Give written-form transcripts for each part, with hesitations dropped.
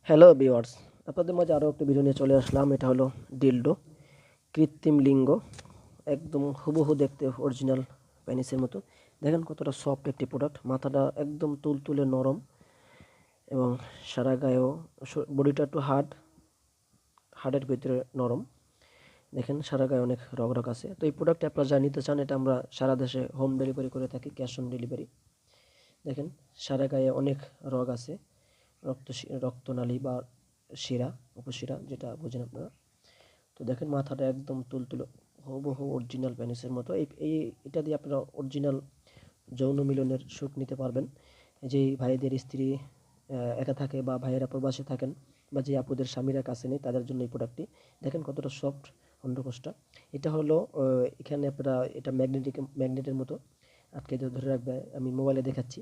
Hello viewers, আপনাদের মাঝে আরও একটা ভিডিও নিয়ে চলে আসলাম। এটা হলো ডিলডো, কৃত্রিম লিঙ্গ। একদম হুবহু দেখতে অরিজিনাল পেনিসের মতো। দেখেন কতটা সফট একটি প্রোডাক্ট। মাথাটা একদম তুলতুলে নরম এবং সারা গায়েও বডিটা একটু হার্ডের ভিতরে নরম। দেখেন সারা গায়ে অনেক রগ আছে। তো এই প্রোডাক্টটা আপনারা যা নিতে চান, এটা আমরা সারা দেশে হোম ডেলিভারি করে থাকি, ক্যাশ অন ডেলিভারি। দেখেন সারা গায়ে অনেক রগ আছে, রক্তনালী বা শিরা, উপশিরা যেটা বোঝেন আপনারা। তো দেখেন মাথাটা একদম তুলতুলে হুবহু অরিজিনাল পেনিসের মতো। এটা দিয়ে আপনারা অরিজিনাল যৌন মিলনের সুখ নিতে পারবেন। যেই ভাইদের স্ত্রী একা থাকে বা ভাইয়েরা প্রবাসে থাকেন বা যে আপুদের স্বামীরা কাছে নেই, তাদের জন্য এই প্রোডাক্টটি। দেখেন কতটা সফট অন্ডকোষটা। এটা হলো এখানে আপনারা এটা ম্যাগনেটের মতো আটকে ধরে রাখবে। আমি মোবাইলে দেখাচ্ছি।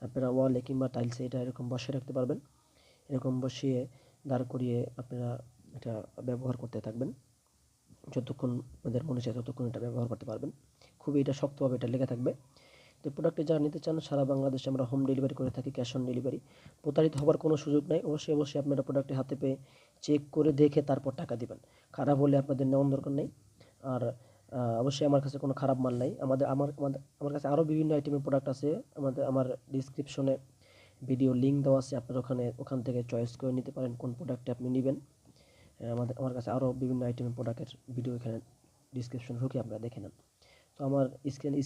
আপনারা ওয়ালে কিংবা টাইলসে এটা এরকম বসিয়ে রাখতে পারবেন। এরকম বসিয়ে দাঁড় করিয়ে আপনারা এটা ব্যবহার করতে থাকবেন। যতক্ষণ আপনাদের মনে চায় ততক্ষণ এটা ব্যবহার করতে পারবেন। খুবই এটা শক্তভাবে এটা লেগে থাকবে। তো প্রোডাক্টটি যারা নিতে চান, সারা বাংলাদেশে আমরা হোম ডেলিভারি করে থাকি, ক্যাশ অন ডেলিভারি। প্রতারিত হবার কোনো সুযোগ নাই। অবশ্যই আপনারা প্রোডাক্টটি হাতে পেয়ে চেক করে দেখে তারপর টাকা দিবেন। খারাপ হলে আপনাদের নেওয়ার দরকার নেই। আর অবশ্যই আমার কাছে কোনো খারাপ মাল নাই। আমার কাছে আরও বিভিন্ন আইটেমের প্রোডাক্ট আছে। আমার ডিসক্রিপশনে ভিডিও লিঙ্ক দেওয়া আছে। আপনারা ওখান থেকে চয়েস করে নিতে পারেন কোন প্রোডাক্টটি আপনি নেবেন। আমার কাছে আরও বিভিন্ন আইটেমের প্রোডাক্টের ভিডিও এখানে ডিসক্রিপশন ঢুকে আপনারা দেখে নেন। তো আমার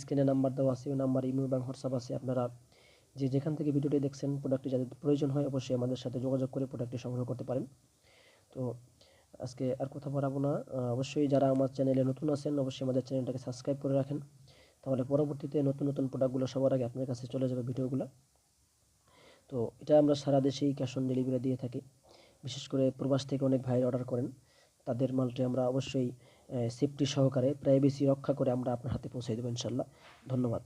স্ক্রিনে নাম্বার দেওয়া আছে, ওই নাম্বার ইমো এবং হোয়াটসঅ্যাপ আছে। আপনারা যেখান থেকে ভিডিওটি দেখছেন, প্রোডাক্টটি যাদের প্রয়োজন হয় অবশ্যই আমাদের সাথে যোগাযোগ করে প্রোডাক্টটি সংগ্রহ করতে পারেন। তো আজকে আর কথা বাড়াবো না। অবশ্যই যারা আমার চ্যানেলে নতুন আছেন, অবশ্যই আমাদের চ্যানেলটাকে সাবস্ক্রাইব করে রাখেন। তাহলে পরবর্তীতে নতুন প্রোডাক্টগুলো সবার আগে আপনার কাছে চলে যাবে ভিডিওগুলো। তো এটা আমরা সারা দেশেই ক্যাশ অন ডেলিভারি দিয়ে থাকি। বিশেষ করে প্রবাস থেকে অনেক ভাইরা অর্ডার করেন। তাদের মালটি আমরা অবশ্যই সেফটি সহকারে প্রাইভেসি রক্ষা করে আমরা আপনার হাতে পৌঁছে দেবো ইনশাল্লাহ। ধন্যবাদ।